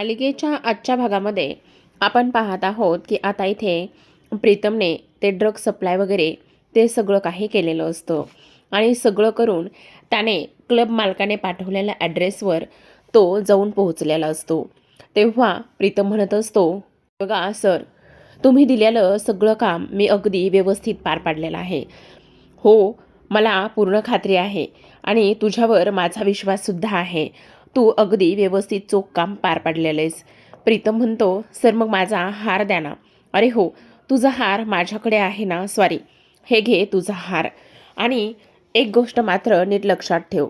मालिकेच्या आजच्या भागामध्ये आपण पाहत आहोत की आता इथे प्रीतमने ते ड्रग सप्लाय वगैरे ते सगळं काही केलेलं असतं आणि सगळं करून त्याने क्लब मालकाने पाठवलेल्या ॲड्रेसवर तो जाऊन पोहोचलेला असतो. तेव्हा प्रीतम म्हणत असतो, बघा सर, तुम्ही दिलेलं सगळं काम मी अगदी व्यवस्थित पार पाडलेलं आहे. हो, मला पूर्ण खात्री आहे आणि तुझ्यावर माझा विश्वाससुद्धा आहे. तू अगदी व्यवस्थित चोख काम पार पाडलेलं आहेस. प्रीतम म्हणतो, सर मग माझा हार द्या ना. अरे हो, तुझा हार माझ्याकडे आहे ना, सॉरी, हे घे तुझा हार. आणि एक गोष्ट मात्र नीट लक्षात ठेव,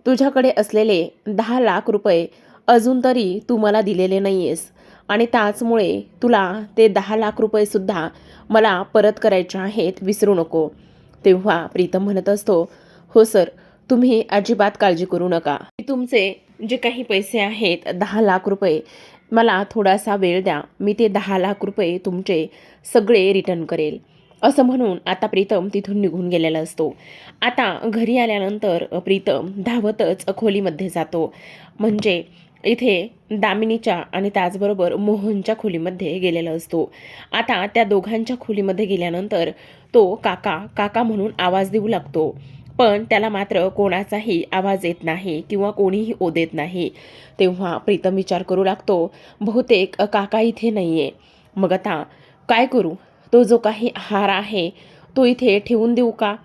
तुझ्याकडे असलेले 10 लाख रुपये अजून तरी तू मला दिलेले नाही आहेस आणि त्याचमुळे तुला ते 10 लाख रुपयेसुद्धा मला परत करायचे आहेत, विसरू नको. तेव्हा प्रीतम म्हणत असतो, हो सर, तुम्ही अजिबात काळजी करू नका. मी तुमचे जे काही पैसे आहेत 10 लाख रुपये, मला थोडासा वेळ द्या, मी ते 10 लाख रुपये तुमचे सगळे रिटर्न करेल. असं म्हणून आता प्रीतम तिथून निघून गेलेला असतो. आता घरी आल्यानंतर प्रीतम धावतच खोलीमध्ये जातो. म्हणजे इथे दामिनीच्या आणि त्याचबरोबर मोहनच्या खोलीमध्ये गेलेला असतो. आता त्या दोघांच्या खोलीमध्ये गेल्यानंतर तो काका काका म्हणून आवाज देऊ लागतो, पण त्याला मात्र कोणाचाही आवाज येत नाही किंवा कोणीही ओ देत नाही. तेव्हा प्रीतम विचार करू लागतो, बहुतेक काका इथे नाही आहे. मग आता काय करू? तो जो काही हार आहे तो इथे ठेवून देऊ का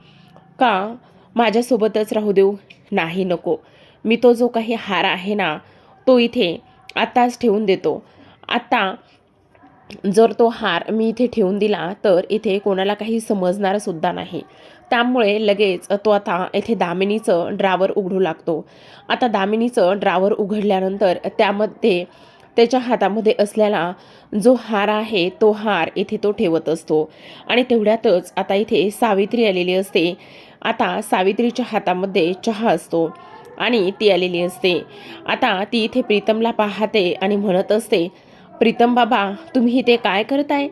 का माझ्यासोबतच राहू देऊ? नाही, नको. मी तो जो काही हार आहे ना, तो इथे आत्ताच ठेवून देतो. आत्ता जर तो हार मी इथे ठेवून दिला तर इथे कोणाला काही समजणार सुद्धा नाही. त्यामुळे लगेच तो आता इथे दामिनीचं ड्रावर उघडू लागतो. आता दामिनीचं ड्रावर उघडल्यानंतर त्यामध्ये त्याच्या हातामध्ये असलेला जो हार आहे तो हार इथे तो ठेवत असतो. आणि तेवढ्यातच आता इथे सावित्री आलेली असते. आता सावित्रीच्या हातामध्ये चहा असतो आणि ती आलेली असते. आता ती इथे प्रीतमला पाहते आणि म्हणत असते, प्रीतम बाबा, तुम्ही इथे काय करताय?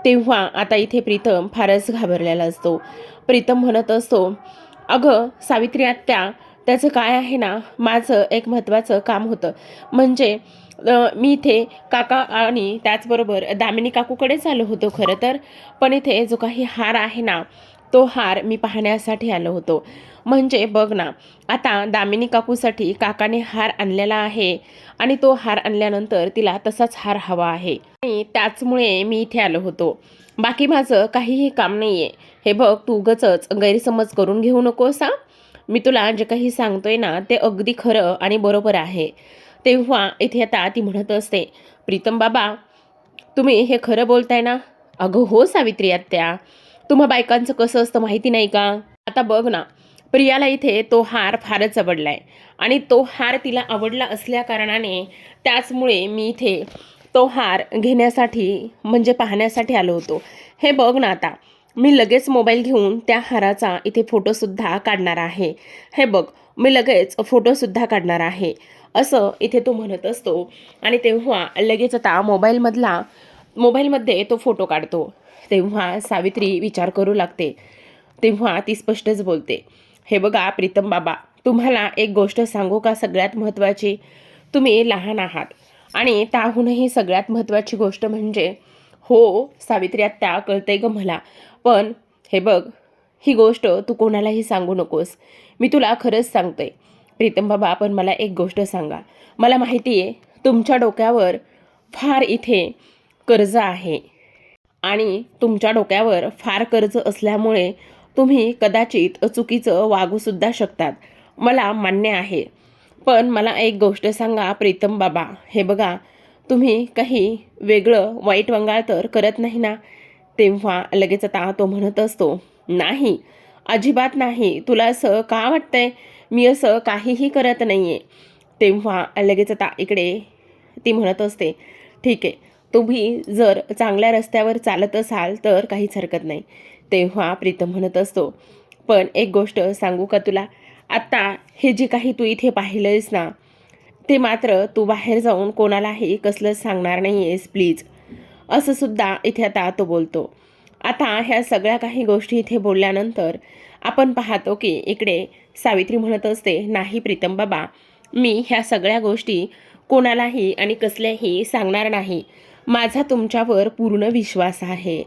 तेव्हा आता इथे प्रीतम फारच घाबरलेला असतो. प्रीतम म्हणत असतो, अगं सावित्री आत्या, त्याचं काय आहे ना, माझं एक महत्त्वाचं काम होतं. म्हणजे मी इथे काका आणि त्याचबरोबर दामिनी काकूकडेच आलो होतो खरं तर, पण इथे जो काही हार आहे ना, तो हार मी पाहण्यासाठी आलो होतो. म्हणजे बघ ना, आता दामिनी काकूसाठी काकाने हार आणलेला आहे आणि तो हार आणल्यानंतर तिला तसाच हार हवा आहे आणि त्याचमुळे मी इथे आलो होतो. बाकी माझं काहीही काम नाही आहे. हे बघ, तू उगाचच गैरसमज करून घेऊ नकोस हां. मी तुला जे काही सांगतोय ना, ते अगदी खरं आणि बरोबर आहे. तेव्हा इथे आता ती म्हणत असते, प्रीतम बाबा, तुम्ही हे खरं बोलताय ना? अगं हो सावित्री आत्या, तुम्हा बायकांचं कसं असतं माहिती नाही का? आता बघ ना, प्रियाला इथे तो हार फारच आवडलाय आणि तो हार तिला आवडला असल्या कारणाने त्याचमुळे मी इथे तो हार घेण्यासाठी म्हणजे पाहण्यासाठी आलो होतो. हे बघ ना, आता मी लगेच मोबाईल घेऊन त्या हाराचा इथे फोटोसुद्धा काढणार आहे. हे बघ, मी लगेच फोटोसुद्धा काढणार आहे, असं इथे तो म्हणत असतो. आणि तेव्हा लगेच आता मोबाईलमध्ये तो फोटो काढतो. तेव्हा सावित्री विचार करू लागते. तेव्हा ती स्पष्टच बोलते, हे बघा प्रीतम बाबा, तुम्हाला एक गोष्ट सांगू का सगळ्यात महत्त्वाची? तुम्ही लहान आहात आणि त्याहूनही सगळ्यात महत्त्वाची गोष्ट म्हणजे, हो सावित्री आत्या, कळतंय ग मला, पण हे बघ, ही गोष्ट तू कोणालाही सांगू नकोस. मी तुला खरंच सांगतोय प्रीतम बाबा, पण मला एक गोष्ट सांगा. मला माहिती आहे तुमच्या डोक्यावर फार इथे कर्ज आहे आणि तुमच्या डोक्यावर फार कर्ज असल्यामुळे तुम्ही कदाचित चुकीचं वागूसुद्धा शकतात. मला मान्य आहे, पण मला एक गोष्ट सांगा प्रीतम बाबा, हे बघा, तुम्ही काही वेगळं वाईट वंगाळ तर करत नाही ना? तेव्हा लगेच आता तो म्हणत असतो, नाही, अजिबात नाही. तुला असं का वाटतंय? मी असं काहीही करत नाही आहे. तेव्हा लगेच आता इकडे ती म्हणत असते, ठीक आहे, तुम्ही जर चांगल्या रस्त्यावर चालत असाल तर काहीच हरकत नाही. तेव्हा प्रीतम म्हणत असतो, पण एक गोष्ट सांगू का तुला? आत्ता हे जे काही तू इथे पाहिलंयस ना, ते मात्र तू बाहेर जाऊन कोणालाही कसलंच सांगणार नाही आहेस, प्लीज. असं सुद्धा इथे आता तो बोलतो. आता ह्या सगळ्या काही गोष्टी इथे बोलल्यानंतर आपण पाहतो की इकडे सावित्री म्हणत असते, नाही प्रीतम बाबा, मी ह्या सगळ्या गोष्टी कोणालाही आणि कसल्याही सांगणार नाही. माझा तुमच्यावर पूर्ण विश्वास आहे.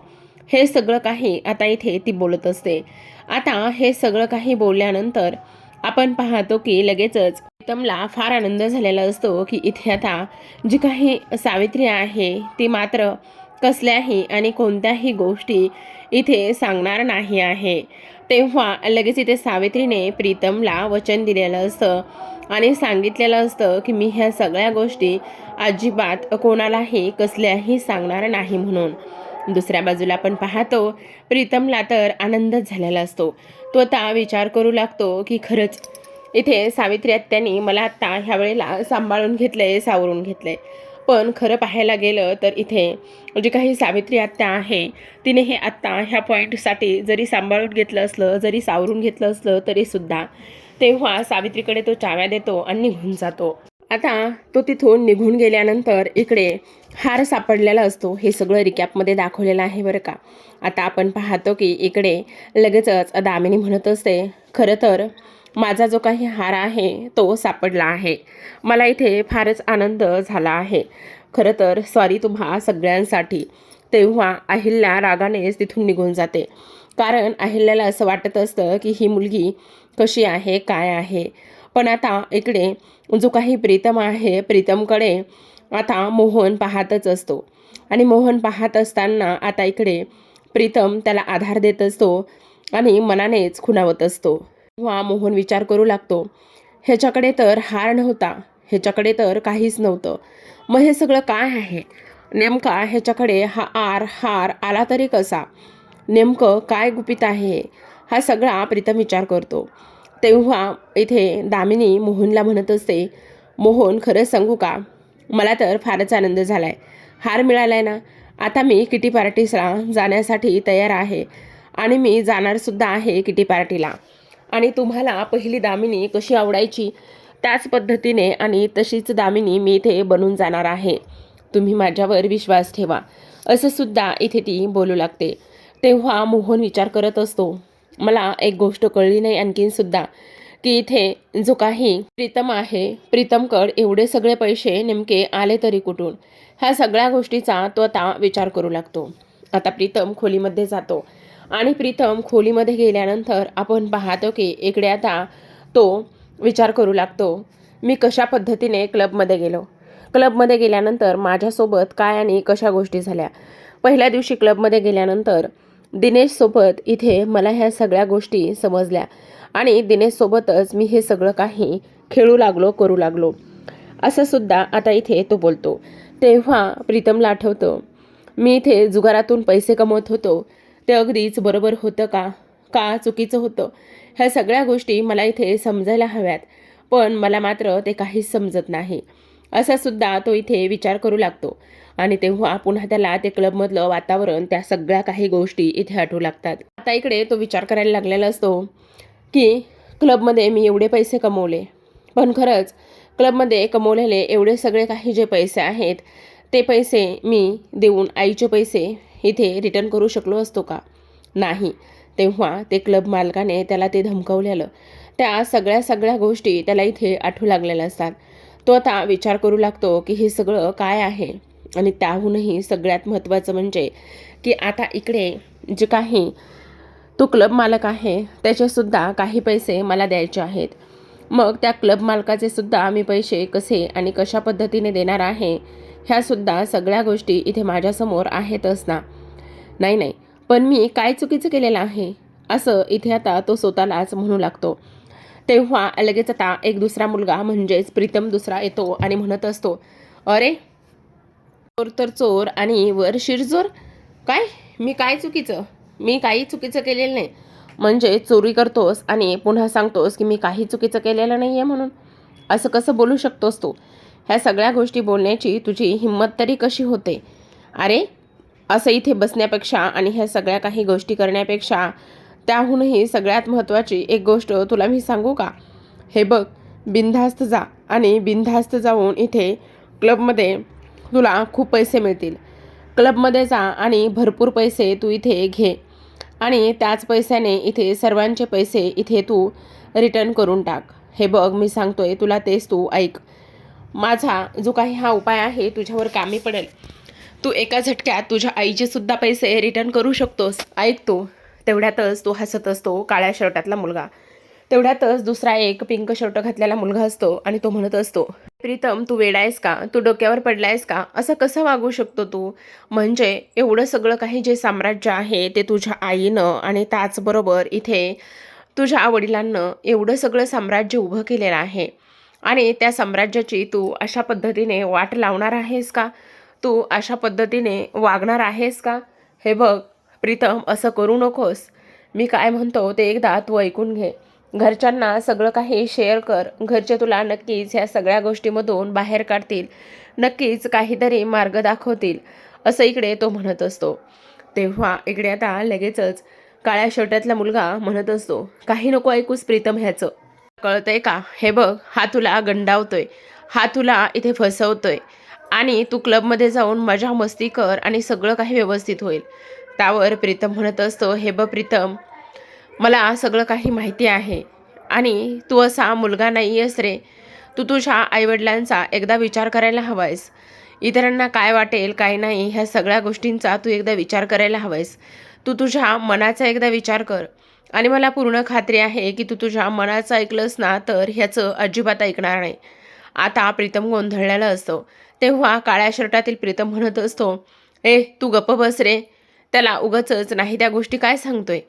हे सगळं काही आता इथे ती बोलत असते. आता हे सगळं काही बोलल्यानंतर आपण पाहतो की लगेचच प्रीतमला फार आनंद झालेला असतो की इथे आता जी काही सावित्री आहे ती मात्र कसल्याही आणि कोणत्याही गोष्टी इथे सांगणार नाही आहे. तेव्हा लगेच इथे सावित्रीने प्रीतमला वचन दिलेलं असतं आणि सांगितलेलं असतं की मी ह्या सगळ्या गोष्टी अजिबात कोणालाही कसल्याही सांगणार नाही म्हणून. दुसऱ्या बाजूला आपण पाहतो प्रीतमला तर आनंदच झालेला असतो. तो आता विचार करू लागतो की खरंच इथे सावित्री आत्यानी मला आत्ता ह्या वेळेला सांभाळून घेतलंय, सावरून घेतलंय. पण खरं पाहायला गेलं तर इथे जी काही सावित्री आत्या आहे तिने हे आत्ता ह्या पॉईंटसाठी जरी सांभाळून घेतलं असलं, जरी सावरून घेतलं असलं तरीसुद्धा तेव्हा सावित्रीकडे तो चाव्या देतो आणि निघून जातो. आता तो तिथून निघून गेल्यानंतर इकडे हार सापडलेला असतो. हे सगळं रिकॅपमध्ये दाखवलेलं आहे बरं का. आता आपण पाहतो की इकडे लगेचच दामिनी म्हणत असते, खरं तर माझा जो काही हार आहे तो सापडला आहे. मला इथे फारच आनंद झाला आहे. खरं तर सॉरी तुम्हा सगळ्यांसाठी. तेव्हा अहिल्या रागानेच तिथून निघून जाते. कारण अहिल्याला असं वाटत असतं की ही मुलगी कशी आहे, काय आहे. पण आता इकडे जो काही प्रीतम आहे प्रीतमकडे आता मोहन पाहतच असतो आणि मोहन पाहत असताना आता इकडे प्रीतम त्याला आधार देत असतो आणि मनानेच खुणावत असतो. तेव्हा मोहन विचार करू लागतो, ह्याच्याकडे तर हार नव्हता, ह्याच्याकडे तर काहीच नव्हतं. मग हे सगळं काय आहे नेमका? ह्याच्याकडे हार आला तरी कसा? नेमकं काय गुपित आहे? हा सगळा प्रीतम विचार करतो. तेव्हा इथे दामिनी मोहनला म्हणत असते, मोहन खरंच सांगू का, मला तर फारच आनंद झाला आहे. हार मिळाला आहे ना, आता मी किटी पार्टीला जाण्यासाठी तयार आहे आणि मी जाणारसुद्धा आहे किटी पार्टीला. आणि तुम्हाला पहिली दामिनी कशी आवडायची त्याच पद्धतीने आणि तशीच दामिनी मी इथे बनून जाणार आहे. तुम्ही माझ्यावर विश्वास ठेवा, असं सुद्धा इथे ती बोलू लागते. तेव्हा मोहन विचार करत असतो, मला एक गोष्ट कळली नाही आणखीनसुद्धा की इथे जो काही प्रीतम आहे प्रीतमकड एवढे सगळे पैसे नेमके आले तरी कुठून? ह्या सगळ्या गोष्टीचा तो आता विचार करू लागतो. आता प्रीतम खोलीमध्ये जातो आणि प्रीतम खोलीमध्ये गेल्यानंतर आपण पाहतो की इकडे आता तो विचार करू लागतो, मी कशा पद्धतीने क्लबमध्ये गेलो, क्लबमध्ये गेल्यानंतर माझ्यासोबत काय आणि कशा गोष्टी झाल्या. पहिल्या दिवशी क्लबमध्ये गेल्यानंतर दिनेशसोबत इथे मला ह्या सगळ्या गोष्टी समजल्या आणि दिनेशसोबतच मी हे सगळं काही खेळू लागलो, करू लागलो, असं सुद्धा आता इथे तो बोलतो. तेव्हा प्रीतमला आठवतं, मी इथे जुगारातून पैसे कमवत होतो, ते अगदीच बरोबर होतं का चुकीचं होतं? ह्या सगळ्या गोष्टी मला इथे समजायला हव्यात, पण मला मात्र ते काहीच समजत नाही, असा सुद्धा तो इथे विचार करू लागतो. आणि तेव्हा पुन्हा त्याला ते क्लबमधलं वातावरण, त्या सगळ्या काही गोष्टी इथे आठवू लागतात. आता इकडे तो विचार करायला लागलेला असतो की क्लबमध्ये मी एवढे पैसे कमवले, पण खरंच क्लबमध्ये कमवलेले एवढे सगळे काही जे पैसे आहेत ते पैसे मी देऊन आईचे पैसे इथे रिटर्न करू शकलो असतो का? नाही. तेव्हा ते क्लब मालकाने त्याला ते धमकावलेलं, त्या सगळ्या गोष्टी त्याला इथे आठवू लागलेल्या असतात. तो आता विचार करू लागतो की हे सगळं काय आहे. आणि त्याहूनही सगळ्यात महत्त्वाचं म्हणजे की आता इकडे जे काही तो क्लब मालक आहे त्याचेसुद्धा काही पैसे मला द्यायचे आहेत. मग त्या क्लब मालकाचे सुद्धा मी पैसे कसे आणि कशा पद्धतीने देणार आहे, ह्यासुद्धा सगळ्या गोष्टी इथे माझ्यासमोर आहेतच ना. नाही, पण मी काय चुकीचं केलेलं आहे, असं इथे आता तो स्वतःलाच म्हणू लागतो. तेव्हा लगेच आता एक दुसरा मुलगा म्हणजेच प्रीतम दुसरा येतो आणि म्हणत असतो, अरे चोर तर चोर आणि वर शिरजोर. काय? मी काही चुकीचं केलेलं नाही. म्हणजे चोरी करतोस आणि पुन्हा सांगतोस की मी काही चुकीचं केलेलं नाही आहे म्हणून? असं कसं बोलू शकतोस तू? ह्या सगळ्या गोष्टी बोलण्याची तुझी हिंमत तरी कशी होते? अरे असं इथे बसण्यापेक्षा आणि ह्या सगळ्या काही गोष्टी करण्यापेक्षा त्याहूनही सगळ्यात महत्त्वाची एक गोष्ट तुला मी सांगू का? हे बघ, बिनधास्त जा आणि बिनधास्त जाऊन इथे क्लबमध्ये तुला खूप पैसे मिळतील. क्लबमध्ये जा आणि भरपूर पैसे तू इथे घे आणि त्याच पैशाने इथे सर्वांचे पैसे इथे तू रिटर्न करून टाक. हे बघ, मी सांगतोय तुला, तेच तू ऐक. माझा जो काही हा उपाय आहे तुझ्यावर कामी पडेल. तू एका झटक्यात तुझ्या आईचे सुद्धा पैसे रिटर्न करू शकतोस. ऐक तू. तेवढ्यातच तो हसत असतो काळ्या शर्टातला मुलगा. तेवढ्यातच दुसरा एक पिंक शर्ट घातलेला मुलगा असतो आणि तो म्हणत असतो, प्रीतम तू वेडा आहेस का? तू डोक्यावर पडलायस का? असं कसं वागू शकतो तू? म्हणजे एवढं सगळं काही जे साम्राज्य आहे ते तुझ्या आईनं आणि त्याचबरोबर इथे तुझ्या वडिलांनं एवढं सगळं साम्राज्य उभं केलेलं आहे आणि त्या साम्राज्याची तू अशा पद्धतीने वाट लावणार आहेस का? तू अशा पद्धतीने वागणार आहेस का? हे बघ प्रीतम, असं करू नकोस. मी काय म्हणतो ते एकदा तू ऐकून घे. घरच्यांना सगळं काही शेअर कर. घरचे तुला नक्कीच ह्या सगळ्या गोष्टीमधून बाहेर काढतील. नक्कीच काहीतरी मार्ग दाखवतील, असं इकडे तो म्हणत असतो. तेव्हा इकडे आता लगेचच काळ्या शर्टातला मुलगा म्हणत असतो, काही नको ऐकूस प्रीतम ह्याचं. कळतंय का? हे बघ, हा तुला गंडावतोय, हा तुला इथे फसवतोय आणि तू क्लबमध्ये जाऊन मजा मस्ती कर आणि सगळं काही व्यवस्थित होईल. त्यावर प्रीतम म्हणत असतो, हे बघ प्रीतम, मला सगळं काही माहिती आहे आणि तू असा मुलगा नाही आहेस रे. तू तुझ्या आईवडिलांचा एकदा विचार करायला हवायस. इतरांना काय वाटेल काय नाही ह्या सगळ्या गोष्टींचा तू एकदा विचार करायला हवायस. तू तुझ्या मनाचा एकदा विचार कर आणि मला पूर्ण खात्री आहे की तू तुझ्या मनाचं ऐकलंस ना तर ह्याचं अजिबात ऐकणार नाही. आता प्रीतम गोंधळलेला असतो. तेव्हा काळ्या शर्टातील प्रीतम म्हणत असतो, ए तू गप्प बस रे. त्याला उगाचच नाही त्या गोष्टी काय सांगतोय.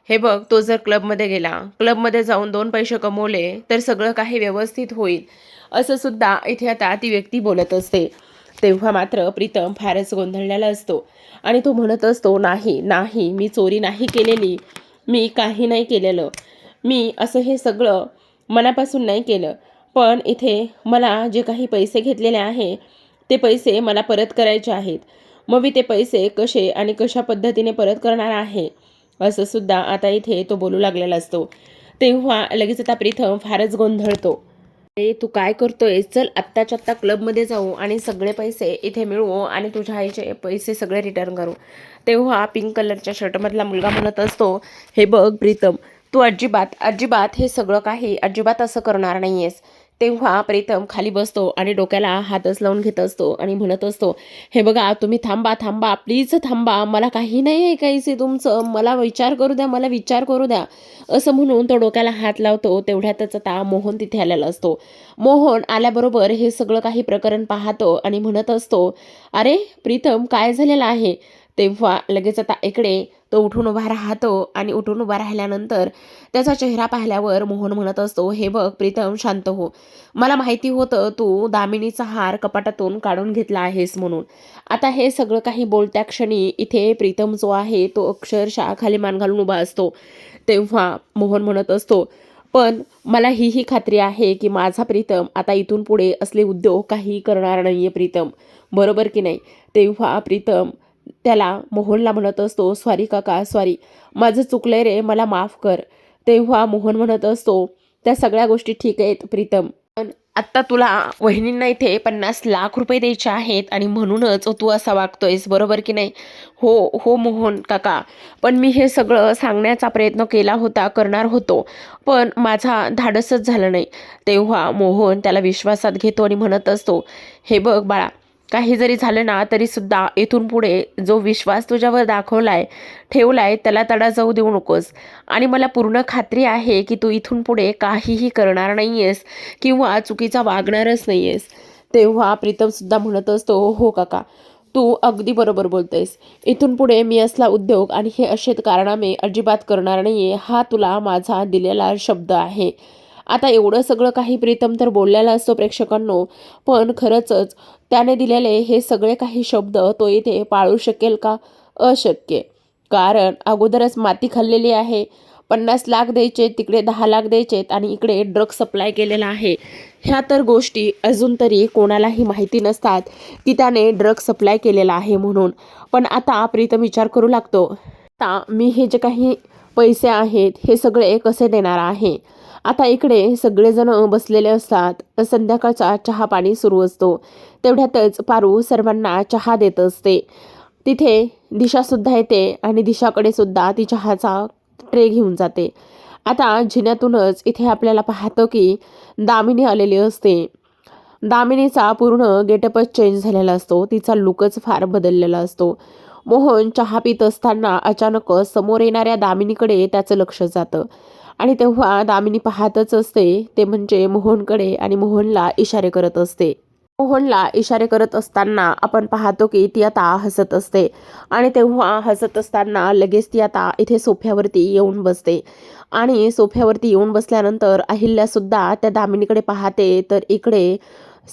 हे बघ, तो जर क्लबमध्ये गेला, क्लबमध्ये जाऊन 2 पैसे कमवले तर सगळं काही व्यवस्थित होईल, असं सुद्धा इथे आता ती व्यक्ती बोलत असते. तेव्हा मात्र प्रीतम फारच गोंधळलेला असतो आणि तो म्हणत असतो, नाही नाही, मी चोरी नाही केलेली, मी काही नाही केलेलं, मी असं हे सगळं मनापासून नाही केलं. पण इथे मला जे काही पैसे घेतलेले आहे ते पैसे मला परत करायचे आहेत. मग मी ते पैसे कसे आणि कशा पद्धतीने परत करणार आहे, असं सुद्धा आता इथे तो बोलू लागलेला असतो. तेव्हा लगेच आता प्रीतम फारच गोंधळतो. ए तू काय करतोय? चल आत्ताच्या आत्ता क्लबमध्ये जाऊ आणि सगळे पैसे इथे मिळवू आणि तुझ्या आईचे पैसे सगळे रिटर्न करू. तेव्हा पिंक कलरच्या शर्टमधला मुलगा म्हणत असतो, हे बघ प्रीतम, तू अजिबात अजिबात हे सगळं काही अजिबात असं करणार नाही आहेस. तेव्हा प्रीतम खाली बसतो आणि डोक्याला हातच लावून घेत असतो आणि म्हणत असतो, हे बघा तुम्ही थांबा थांबा, प्लीज थांबा, मला काही नाही ऐकायचे तुमचं, मला विचार करू द्या, मला विचार करू द्या, असं म्हणून तो डोक्याला हात लावतो. तेवढ्यातच आता मोहन तिथे आलेला असतो. मोहन आल्याबरोबर हे सगळं काही प्रकरण पाहतो आणि म्हणत असतो, अरे प्रीतम काय झालेलं आहे? तेव्हा लगेच आता इकडे तो उठून उभा राहतो आणि उठून उभा राहिल्यानंतर त्याचा चेहरा पाहिल्यावर मोहन म्हणत असतो, हे बघ प्रीतम शांत हो. मला माहिती होतं तू दामिनीचा हार कपाटातून काढून घेतला आहेस म्हणून. आता हे सगळं काही बोलत्या क्षणी इथे प्रीतम जो आहे तो अक्षरशः खाली मान घालून उभा असतो. तेव्हा मोहन म्हणत असतो, पण मला ही खात्री आहे की माझा प्रीतम आता इथून पुढे असले उद्योग काही करणार नाहीये प्रीतम, बरोबर की नाही? तेव्हा प्रीतम त्याला मोहनला म्हणत असतो, सॉरी काका सॉरी, माझं चुकलंय रे, मला माफ कर. तेव्हा मोहन म्हणत असतो, त्या सगळ्या गोष्टी ठीक आहेत प्रीतम, पण आत्ता तुला वहिनींना इथे 50 लाख रुपये द्यायचे आहेत आणि म्हणूनच तू असा वागतोयस, बरोबर की नाही? हो हो मोहन काका, पण मी हे सगळं सांगण्याचा प्रयत्न केला होता, करणार होतो, पण माझा धाडसच झालं नाही. तेव्हा मोहन त्याला विश्वासात घेतो आणि म्हणत असतो, हे बघ बाळा, काही जरी झालं ना तरी सुद्धा इथून पुढे जो विश्वास तुझ्यावर दाखवलाय ठेवलाय त्याला तडा जाऊ देऊ नकोस आणि मला पूर्ण खात्री आहे की तू इथून पुढे काहीही करणार नाहीयेस किंवा चुकीचा वागणारच नाहीयेस. तेव्हा प्रीतम सुद्धा म्हणत असतो, हो काका, तू अगदी बरोबर बोलतोयस. इथून पुढे मी असला उद्योग आणि हे असे कारनामे अजिबात करणार नाहीये, हा तुला माझा दिलेला शब्द आहे. आता एवढं सगळं काही प्रीतम तर बोललेला असतो प्रेक्षकांनो, पण खरंचच त्याने दिलेले हे सगळे काही शब्द तो इथे पाळू शकेल का? अशक्य. कारण अगोदरच माती खाल्लेली आहे. 50 लाख द्यायचे, तिकडे 10 लाख द्यायचेत आणि इकडे ड्रग सप्लाय केलेला आहे. ह्या तर गोष्टी अजून तरी कोणालाही माहिती नसतात की त्याने ड्रग सप्लाय केलेला आहे म्हणून. पण आता प्रीतम विचार करू लागतो, आता मी हे जे काही पैसे आहेत हे सगळे कसे देणार आहे? आता इकडे सगळेजण बसलेले असतात. संध्याकाळचा चहा पाणी सुरू असतो. तेवढ्यातच पारू सर्वांना चहा देत असते. तिथे दिशासुद्धा येते आणि दिशाकडे सुद्धा ती चहाचा ट्रे घेऊन जाते. आता जिन्यातूनच इथे आपल्याला पाहतो की दामिनी आलेली असते. दामिनीचा पूर्ण गेटअपच चेंज झालेला असतो, तिचा लुकच फार बदललेला असतो. मोहन चहा पित असताना अचानक समोर येणाऱ्या दामिनीकडे त्याचं लक्ष जातं आणि तेव्हा दामिनी पाहतच असते ते म्हणजे मोहनकडे आणि मोहनला इशारे करत असते. मोहनला इशारे करत असताना आपण पाहतो की ती आता हसत असते आणि तेव्हा हसत असताना लगेच ती आता इथे सोफ्यावरती येऊन बसते आणि सोफ्यावरती येऊन बसल्यानंतर अहिल्यासुद्धा त्या दामिनीकडे पाहते. तर इकडे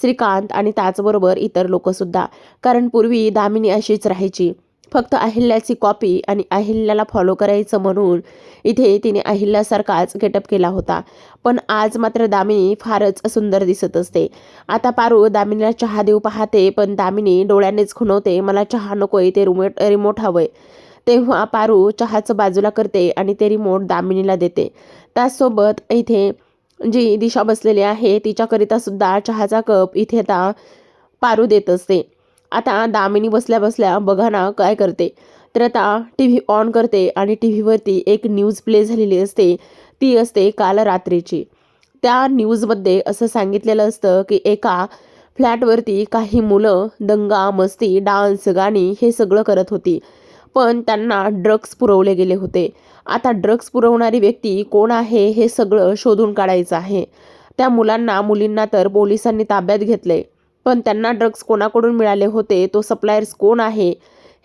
श्रीकांत आणि त्याचबरोबर इतर लोकसुद्धा, कारण पूर्वी दामिनी अशीच राहायची, फक्त अहिल्याची कॉपी आणि अहिल्याला फॉलो करायचं म्हणून इथे तिने अहिल्यासारखाच गेटअप केला होता. पण आज मात्र दामिनी फारच सुंदर दिसत असते. आता पारू दामिनीला चहा देऊ पाहते, पण दामिनी डोळ्यांनीच खुणवते, मला चहा नकोय, ते रिमोट हवंय. तेव्हा पारू चहाचं बाजूला करते आणि ते रिमोट दामिनीला देते. त्याचसोबत इथे जी दिशा बसलेली आहे तिच्याकरिता सुद्धा चहाचा कप इथे आता पारू देत असते. आता दामिनी बसल्या बसल्या बघा ना काय करते, तर आता टी व्ही ऑन करते आणि टी व्हीवरती एक न्यूज प्ले झालेली असते. ती असते काल रात्रीची. त्या न्यूजमध्ये असं सांगितलेलं असतं की एका फ्लॅटवरती काही मुलं दंगा मस्ती डान्स गाणी हे सगळं करत होती, पण त्यांना ड्रग्स पुरवले गेले होते. आता ड्रग्स पुरवणारी व्यक्ती कोण आहे हे सगळं शोधून काढायचं आहे. त्या मुलांना मुलींना तर पोलिसांनी ताब्यात घेतले, पण त्यांना ड्रग्स कोणाकडून मिळाले होते, तो सप्लायर्स कोण आहे,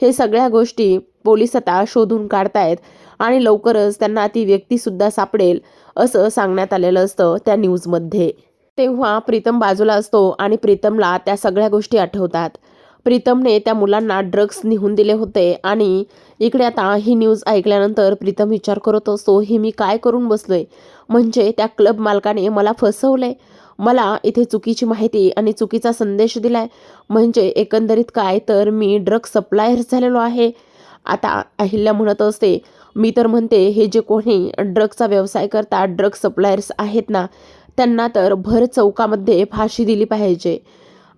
हे सगळ्या गोष्टी पोलीस आता शोधून काढतायत आणि लवकरच त्यांना ती व्यक्तीसुद्धा सापडेल असं सांगण्यात आलेलं असतं त्या न्यूजमध्ये. तेव्हा प्रीतम बाजूला असतो आणि प्रीतमला त्या सगळ्या गोष्टी आठवतात. प्रीतमने त्या मुलांना ड्रग्स नेऊन दिले होते आणि इकडे आता ही न्यूज ऐकल्यानंतर प्रीतम विचार करत असतो, ही मी काय करून बसलोय, म्हणजे त्या क्लब मालकाने मला फसवलंय, मला इथे चुकीची माहिती आणि चुकीचा संदेश दिलाय, म्हणजे एकंदरीत काय तर मी ड्रग सप्लायर झालेलो आहे. आता अहिल्या म्हणत असते, मी तर म्हणते हे जे कोणी ड्रग्सचा व्यवसाय करतात ड्रग सप्लायर्स आहेत ना, त्यांना तर भर चौकामध्ये फाशी दिली पाहिजे.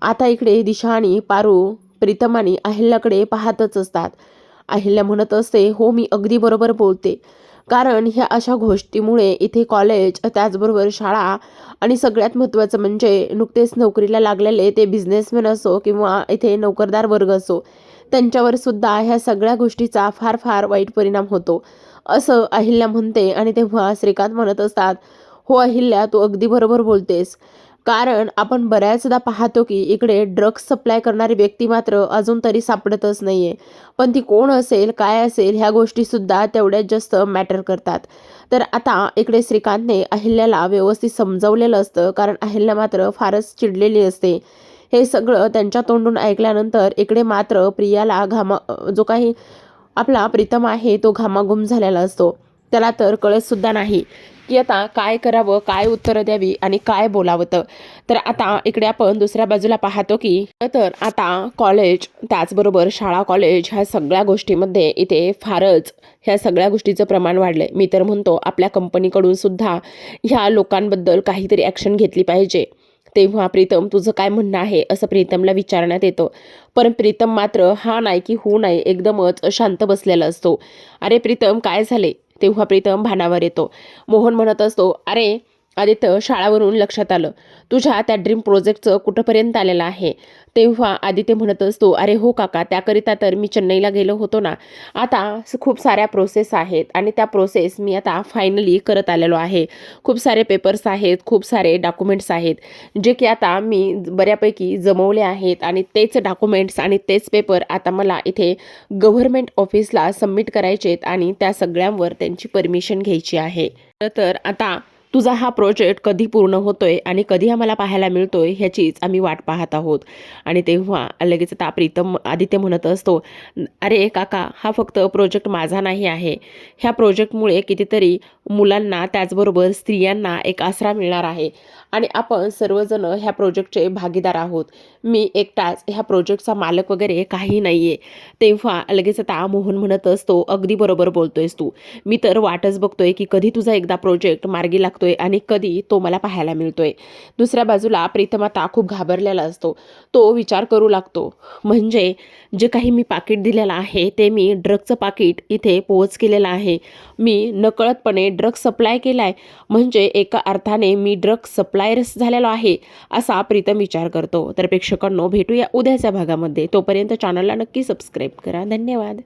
आता इकडे दिशा आणि पारू प्रीतम आणि अहिल्याकडे पाहतच असतात. अहिल्या म्हणत असते, हो मी अगदी बरोबर बोलते, कारण ह्या अशा गोष्टीमुळे इथे कॉलेज त्याचबरोबर शाळा आणि सगळ्यात महत्त्वाचं म्हणजे नुकतेच नोकरीला लागलेले ते बिझनेसमॅन असो किंवा इथे नोकरदार वर्ग असो, त्यांच्यावर सुद्धा ह्या सगळ्या गोष्टीचा फार फार वाईट परिणाम होतो असं अहिल्या म्हणते. आणि तेव्हा श्रीकांत म्हणत असतात, हो अहिल्या तू अगदी बरोबर बोलतेस, कारण आपण बऱ्याचदा पाहतो की इकडे ड्रग्स सप्लाय करणारी व्यक्ती मात्र अजून तरी सापडतच नाहीये, पण ती कोण असेल काय असेल ह्या गोष्टीसुद्धा तेवढ्याच जास्त मॅटर करतात. तर आता इकडे श्रीकांतने अहिल्याला व्यवस्थित समजावलेलं असतं, कारण अहिल्या मात्र फारच चिडलेली असते. हे सगळं त्यांच्या तोंडून ऐकल्यानंतर इकडे मात्र प्रियाला जो काही आपला प्रीतम आहे तो घामाघूम झालेला असतो. त्याला तर कळत सुद्धा नाही की आता काय करावं, काय उत्तरं द्यावी आणि काय बोलावं. तर आता इकडे आपण दुसऱ्या बाजूला पाहतो की तर आता कॉलेज त्याचबरोबर शाळा कॉलेज ह्या सगळ्या गोष्टीमध्ये इथे फारच ह्या सगळ्या गोष्टीचं प्रमाण वाढलंय. मी तर म्हणतो आपल्या कंपनीकडून सुद्धा ह्या लोकांबद्दल काहीतरी ॲक्शन घेतली पाहिजे. तेव्हा प्रीतम तुझं काय म्हणणं आहे असं प्रीतमला विचारण्यात येतं, पण प्रीतम मात्र हा नाही की हो नाही एकदमच शांत बसलेला असतो. अरे प्रीतम काय झाले, तेव्हा प्रीतम भानावर येतो. मोहन म्हणत असतो, अरे आदित्य शाळावरून लक्षात आलं तुझ्या त्या ड्रीम प्रोजेक्टचं कुठंपर्यंत आलेलं आहे. तेव्हा आदित्य म्हणत असतो, अरे हो काका, त्याकरिता तर मी चेन्नईला गेलो होतो ना. आता खूप साऱ्या प्रोसेस आहेत आणि त्या प्रोसेस मी आता फायनली करत आलेलो आहे. खूप सारे पेपर्स आहेत, खूप सारे डॉक्युमेंट्स आहेत जे की आता मी बऱ्यापैकी जमवले आहेत आणि तेच डॉक्युमेंट्स आणि तेच पेपर आता मला इथे गव्हर्नमेंट ऑफिसला सबमिट करायचे आहेत आणि त्या सगळ्यांवर त्यांची परमिशन घ्यायची आहे. तर आता तुझा हा प्रोजेक्ट कधी पूर्ण होतोय आणि कधी आम्हाला पाहायला मिळतोय ह्याचीच आम्ही वाट पाहत आहोत. आणि तेव्हा लगेच आता प्रीतम आदित्य म्हणत असतो, अरे काका, हा फक्त प्रोजेक्ट माझा नाही आहे. ह्या प्रोजेक्टमुळे कितीतरी मुलांना त्याचबरोबर स्त्रियांना एक आसरा मिळणार आहे आणि आपण सर्वजण ह्या प्रोजेक्टचे भागीदार आहोत. मी एकटाच ह्या प्रोजेक्टचा मालक वगैरे काही नाही आहे. तेव्हा लगेच आता मोहन म्हणत असतो, अगदी बरोबर बोलतोयस तू, मी तर वाटच बघतोय की कधी तुझा एकदा प्रोजेक्ट मार्गी लागतो जातोय आणि कधी तो मला पाहायला मिळतोय. दुसऱ्या बाजूला प्रीतम आता खूप घाबरलेला असतो. तो विचार करू लागतो, म्हणजे जे काही मी पाकीट दिलेलं आहे ते मी ड्रगचं पाकीट इथे पोहोच केलेलं आहे. मी नकळतपणे ड्रग सप्लाय केलाय, म्हणजे एका अर्थाने मी ड्रग सप्लायर्स झालेलो आहे, असा प्रीतम विचार करतो. तर प्रेक्षकांनो, भेटूया उद्याच्या भागामध्ये. तोपर्यंत चॅनलला नक्की सबस्क्राईब करा. धन्यवाद.